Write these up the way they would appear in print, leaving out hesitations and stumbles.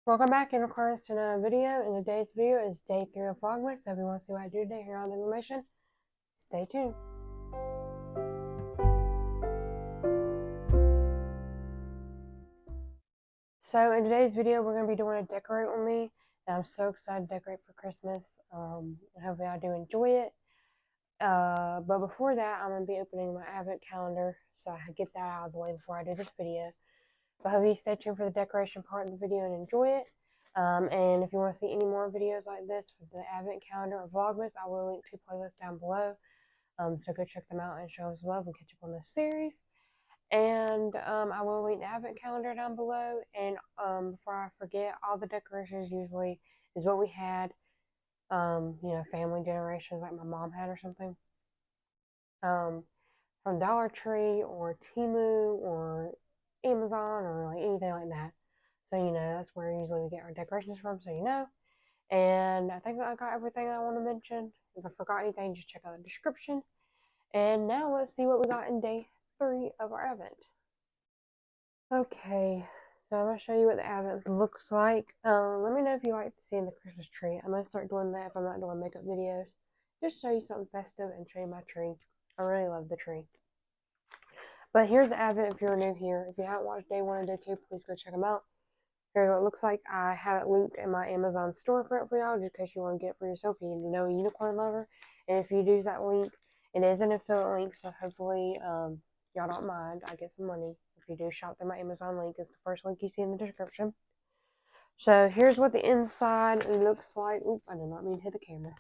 Welcome back, unicorns, to another video. In today's video is day 3 of Vlogmas. So if you want to see what I do today, hear all the information, stay tuned. So in today's video, we're going to be doing a decorate with me. And I'm so excited to decorate for Christmas. And hopefully I do enjoy it. But before that, I'm going to be opening my advent calendar. So I get that out of the way before I do this video. But hope you stay tuned for the decoration part of the video and enjoy it. And if you want to see any more videos like this for the advent calendar or Vlogmas, I will link 2 playlists down below. So go check them out and show us love and catch up on this series. And I will link the advent calendar down below. And before I forget, all the decorations usually is what we had. Family generations like my mom had or something. From Dollar Tree or Temu or Amazon or like anything like that. So that's where usually we get our decorations from. So And I think I got everything I want to mention. If I forgot anything, just check out the description. And now let's see what we got in day 3 of our Advent. Okay, so I'm going to show you what the Advent looks like. Let me know if you like seeing the Christmas tree. I'm going to start doing that if I'm not doing makeup videos. Just show you something festive and show you my tree. I really love the tree. But here's the Advent if you're new here. If you haven't watched day 1 and day 2, please go check them out. Here's what it looks like. I have it linked in my Amazon storefront for y'all, just in case you want to get it for yourself. You know a unicorn lover. And if you use that link, it is an affiliate link, so hopefully y'all don't mind. I get some money if you do shop through my Amazon link. It's the first link you see in the description. So here's what the inside looks like. Oop, I did not mean to hit the camera.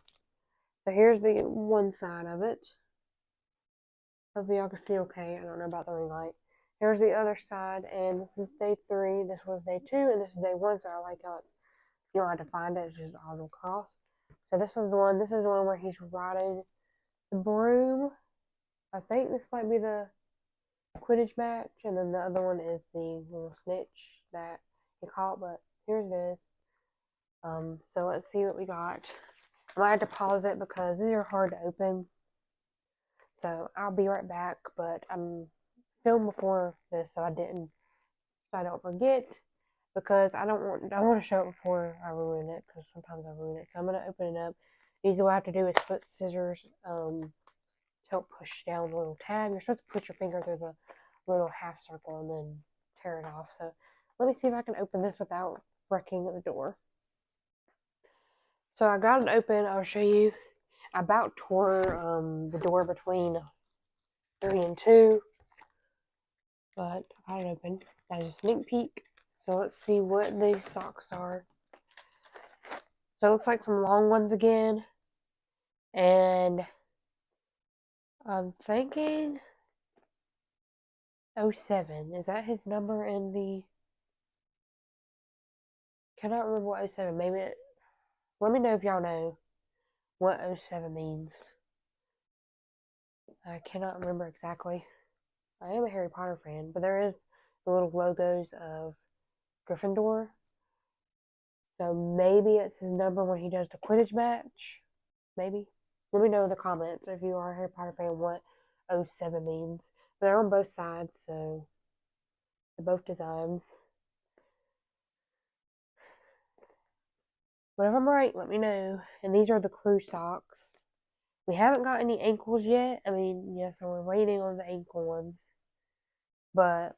So here's the one side of it. Hopefully y'all can see okay. I don't know about the ring light. Here's the other side, and this is day 3. This was day 2, and this is day 1. So I like how it's, you don't have to find it. It's just all across. So this is the one. This is the one where he's riding the broom. I think this might be the Quidditch match, and then the other one is the little snitch that he caught. But here it is. So let's see what we got. I might have to pause it because these are hard to open. So I'll be right back. But I'm filmed before this, so I don't forget, because I want to show it before I ruin it, because sometimes I ruin it. So I'm gonna open it up. Usually what I have to do is put scissors to help push down the little tab. You're supposed to put your finger through the little half circle and then tear it off. So let me see if I can open this without wrecking the door. So I got it open. I'll show you. I about tore the door between 3 and 2, but I got it open. That is a sneak peek. So let's see what these socks are. So it looks like some long ones again. And I'm thinking 07. Is that his number in the... Cannot remember what 07. Maybe it... Let me know if y'all know what 07 means. I cannot remember exactly. I am a Harry Potter fan, but there is the little logos of Gryffindor. So maybe it's his number when he does the Quidditch match. Maybe. Let me know in the comments if you are a Harry Potter fan what 07 means. But they're on both sides, so they're both designs. But if I'm right, let me know. And these are the crew socks. We haven't got any ankles yet. I mean, yes, we're waiting on the ankle ones. But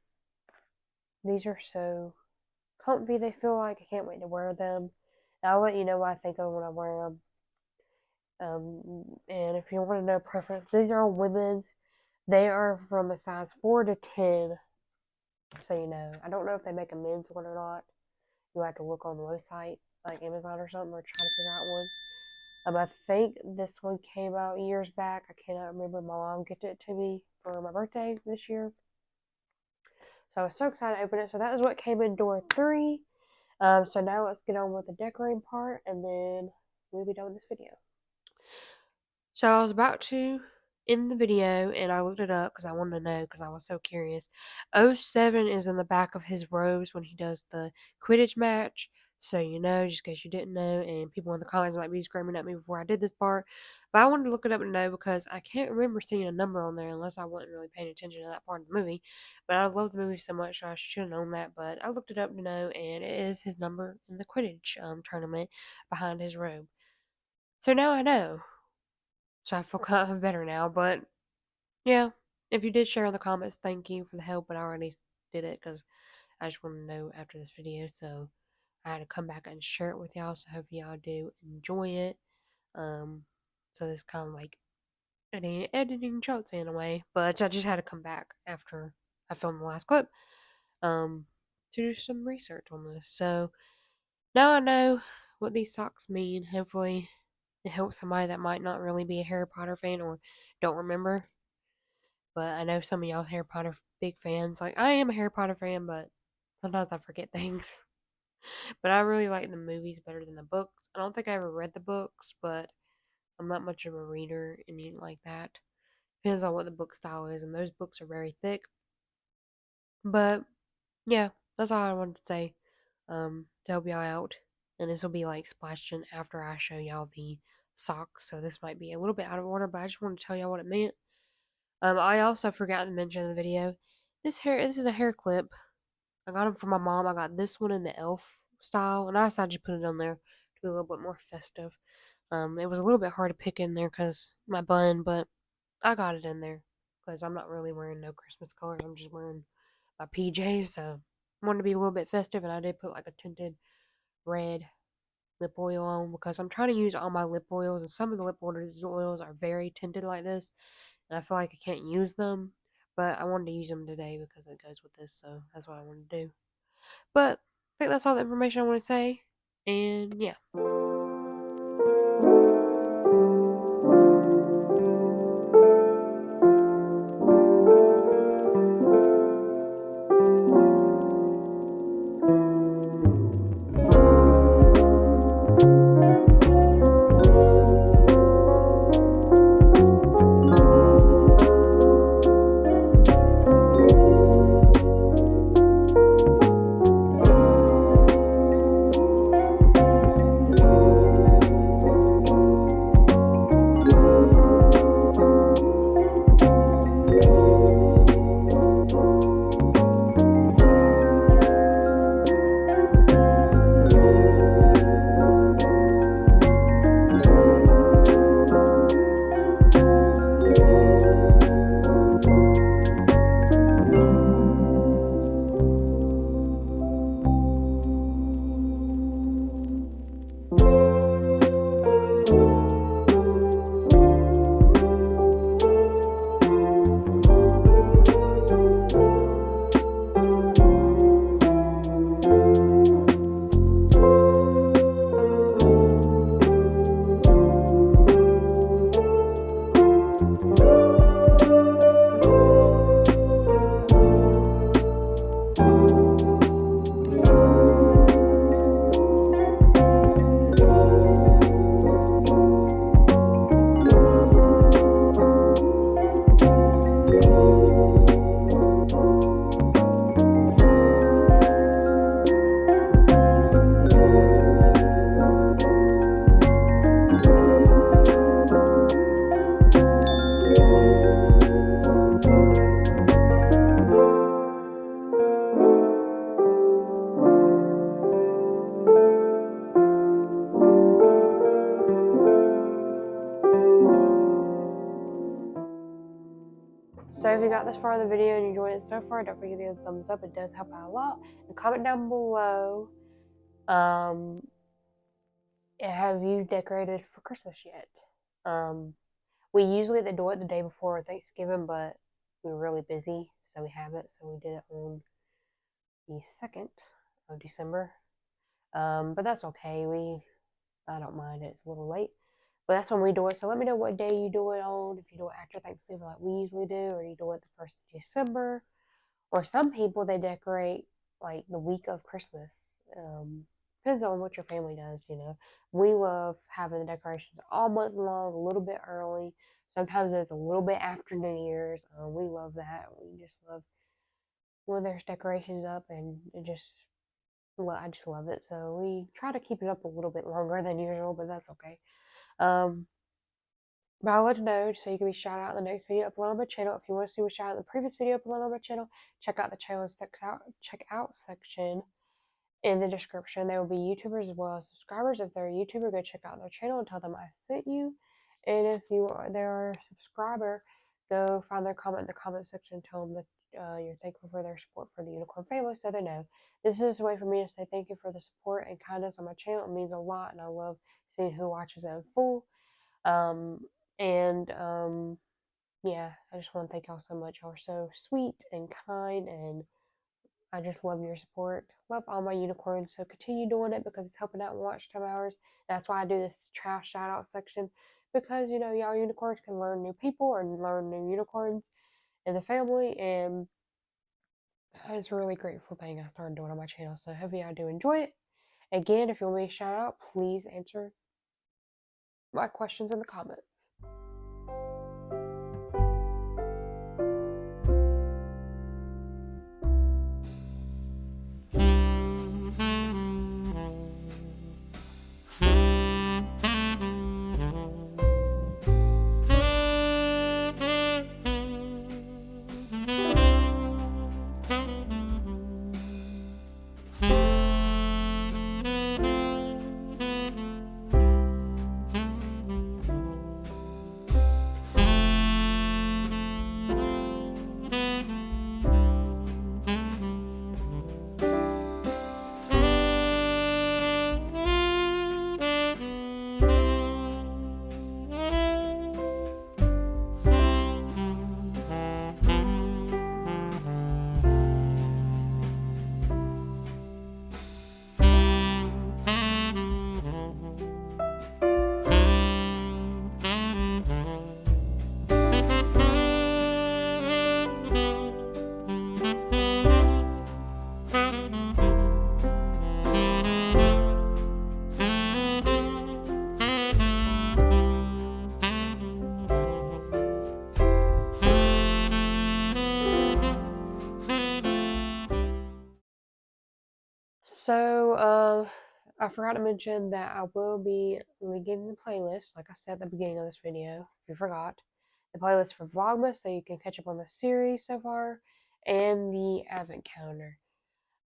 these are so comfy, they feel like. I can't wait to wear them. And I'll let you know what I think of when I wear them. And if you want to know preference, these are women's. They are from a size 4 to 10. So you know. I don't know if they make a men's one or not. You'll have to look on the website, like Amazon or something, or try to figure out one. I think this one came out years back. I cannot remember. My mom gifted it to me for my birthday this year. So I was so excited to open it. So that is what came in door 3. So now let's get on with the decorating part, and then we'll be done with this video. So I was about to end the video, and I looked it up because I wanted to know, because I was so curious. 07 is in the back of his robes when he does the Quidditch match. So you know, just in case you didn't know, and people in the comments might be screaming at me before I did this part. But I wanted to look it up to know because I can't remember seeing a number on there unless I wasn't really paying attention to that part of the movie. But I love the movie so much, so I should have known that. But I looked it up to know, and it is his number in the Quidditch tournament behind his robe. So now I know. So I feel kind of better now. But yeah, if you did share in the comments, thank you for the help. But I already did it because I just want to know after this video. So I had to come back and share it with y'all. So hope y'all do enjoy it. So this kind of like editing shots in a way, but I just had to come back after I filmed the last clip, to do some research on this. So now I know what these socks mean. Hopefully, it helps somebody that might not really be a Harry Potter fan or don't remember. But I know some of y'all Harry Potter big fans. Like I am a Harry Potter fan, but sometimes I forget things. But I really like the movies better than the books. I don't think I ever read the books, but I'm not much of a reader and anything like that. Depends on what the book style is, and those books are very thick. But yeah, that's all I wanted to say. To help y'all out. And this will be like splashed in after I show y'all the socks. So this might be a little bit out of order, but I just wanted to tell y'all what it meant. I also forgot to mention in the video. This is a hair clip. I got them from my mom. I got this one in the elf style, and I decided to put it on there to be a little bit more festive. It was a little bit hard to pick in there because my bun, but I got it in there because I'm not really wearing no Christmas colors. I'm just wearing my PJs, so I wanted to be a little bit festive, and I did put like a tinted red lip oil on because I'm trying to use all my lip oils, and some of the lip oils are very tinted like this, and I feel like I can't use them, but I wanted to use them today because it goes with this, so that's what I wanted to do. But I think that's all the information I want to say, and yeah. So if you got this far in the video and you enjoyed it so far, don't forget to give it a thumbs up. It does help out a lot. And comment down below, have you decorated for Christmas yet? We usually do it the day before Thanksgiving, but we were really busy, so we haven't. So we did it on the 2nd of December. But that's okay. I don't mind it. It's a little late. But that's when we do it. So let me know what day you do it on. If you do it after Thanksgiving like we usually do, or you do it the 1st of December. Or some people, they decorate like the week of Christmas. Depends on what your family does, you know. We love having the decorations all month long, a little bit early. Sometimes it's a little bit after New Year's. We love that. We just love when there's decorations up, and it just well, I just love it. So we try to keep it up a little bit longer than usual, but that's okay. Um, but I'll let you know so you can be shouted out in the next video uploaded on my channel. If you want to see what shout out in the previous video uploaded on my channel, check out the check out section in the description. There will be YouTubers as well as subscribers. If they're a YouTuber, go check out their channel and tell them I sent you. And if they're a subscriber, go find their comment in the comment section and tell them that you're thankful for their support for the Unicorn family so they know. This is a way for me to say thank you for the support and kindness on my channel. It means a lot, and I love seeing who watches it in full. Um, and yeah, I just want to thank y'all so much. Y'all are so sweet and kind, and I just love your support. Love all my unicorns. So continue doing it because it's helping out in watch time hours. That's why I do this trash shout out section. Because, you know, y'all unicorns can learn new people and learn new unicorns in the family. And it's a really grateful thing I started doing on my channel. So hopefully y'all do enjoy it. Again, if you want me to shout out, please answer my questions in the comments. So, I forgot to mention that I will be linking the playlist, like I said at the beginning of this video, if you forgot. The playlist for Vlogmas, so you can catch up on the series so far, and the advent calendar.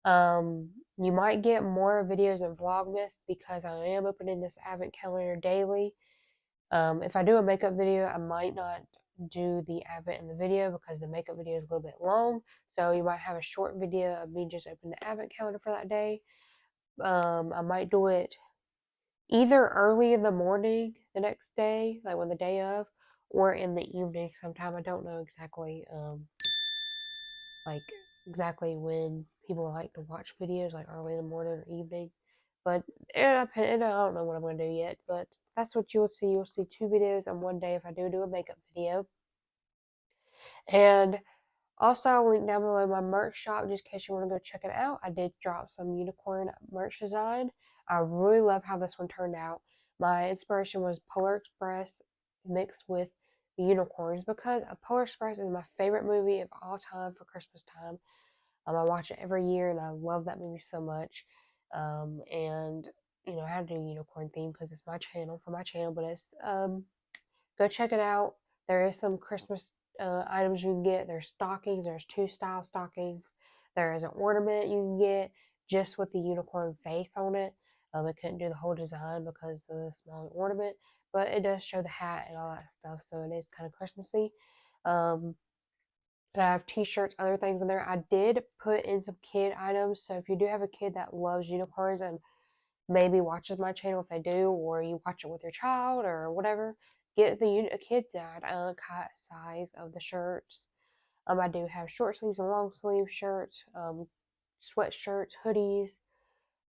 You might get more videos in Vlogmas because I am opening this advent calendar daily. If I do a makeup video, I might not do the advent in the video because the makeup video is a little bit long. So you might have a short video of me just opening the advent calendar for that day. I might do it either early in the morning the next day, like when the day of, or in the evening sometime. I don't know exactly, like exactly when people like to watch videos, like early in the morning or evening. But I don't know what I'm gonna do yet. But that's what you'll see. You'll see 2 videos on one day if I do a makeup video. And also, I'll link down below my merch shop just in case you want to go check it out. I did drop some unicorn merch design. I really love how this one turned out. My inspiration was Polar Express mixed with unicorns because Polar Express is my favorite movie of all time for Christmas time. I watch it every year and I love that movie so much. And you know, I had to do a unicorn theme because it's my channel for my channel, but it's go check it out. There is some Christmas items you can get. There's stockings. There's 2 style stockings. There is an ornament you can get just with the unicorn face on it. I couldn't do the whole design because of the small ornament, but it does show the hat and all that stuff, so it is kind of Christmassy. Um, I have t-shirts, other things in there. I did put in some kid items, so if you do have a kid that loves unicorns and maybe watches my channel, if they do, or you watch it with your child or whatever, get the kid size of the shirts. I do have short sleeves and long sleeve shirts, sweatshirts, hoodies,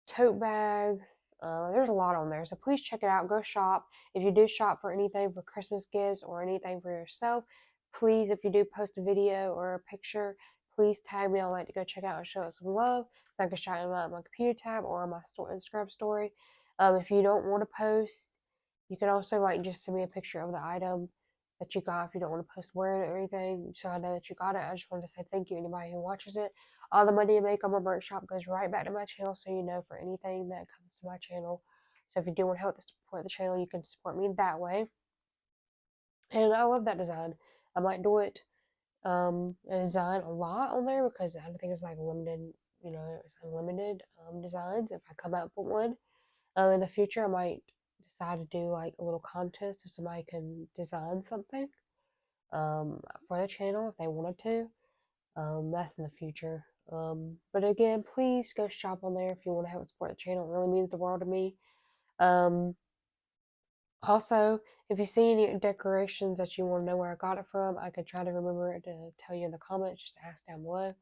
tote bags. There's a lot on there, so please check it out. Go shop. If you do shop for anything for Christmas gifts or anything for yourself, please, if you do post a video or a picture, please tag me. I'd like to go check out and show it some love, so I can shout it out on my computer tab or on my Instagram story. If you don't want to post, you can also like just send me a picture of the item that you got if you don't want to post wearing it or anything, so I know that you got it. I just wanted to say thank you to anybody who watches it. All the money I make on my merch shop goes right back to my channel, so you know, for anything that comes to my channel. So if you do want to help to support the channel, you can support me that way. And I love that design. I might do it a design a lot on there because I think it's like limited, it's unlimited designs. If I come out with one in the future, I might decide to do like a little contest so somebody can design something for the channel if they wanted to. That's in the future. But again, please go shop on there if you want to help support the channel. It really means the world to me. Also, if you see any decorations that you want to know where I got it from, I could try to remember to tell you in the comments. Just ask down below.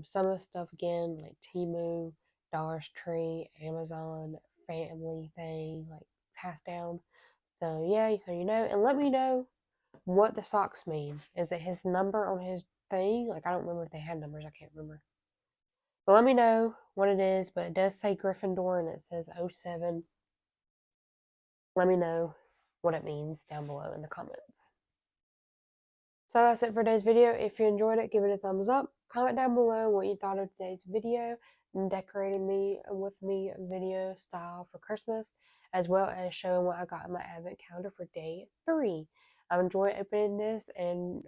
Some of the stuff, again, like Temu, Dollar Tree, Amazon, family thing, like passed down. So yeah, so you know, and let me know what the socks mean. Is it his number on his thing? Like, I don't remember if they had numbers. I can't remember. But let me know what it is. But it does say Gryffindor and it says 07. Let me know what it means down below in the comments. So that's it for today's video. If you enjoyed it, give it a thumbs up. Comment down below what you thought of today's video and decorating me with me video style for Christmas, as well as showing what I got in my advent calendar for day 3. I enjoy opening this and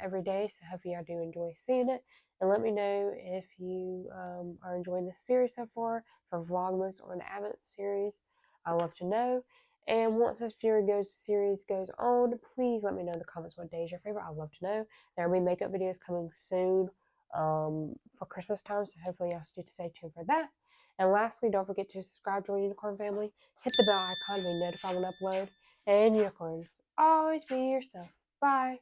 every day, so hopefully I do enjoy seeing it. And let me know if you are enjoying this series so far for Vlogmas or the Advent series. I love to know. And once this series goes on, please let me know in the comments what day is your favorite. I'd love to know. There will be makeup videos coming soon for Christmas time, so hopefully y'all stay tuned for that. And lastly, don't forget to subscribe to our unicorn family. Hit the bell icon to be notified when I upload. And unicorns, always be yourself. Bye.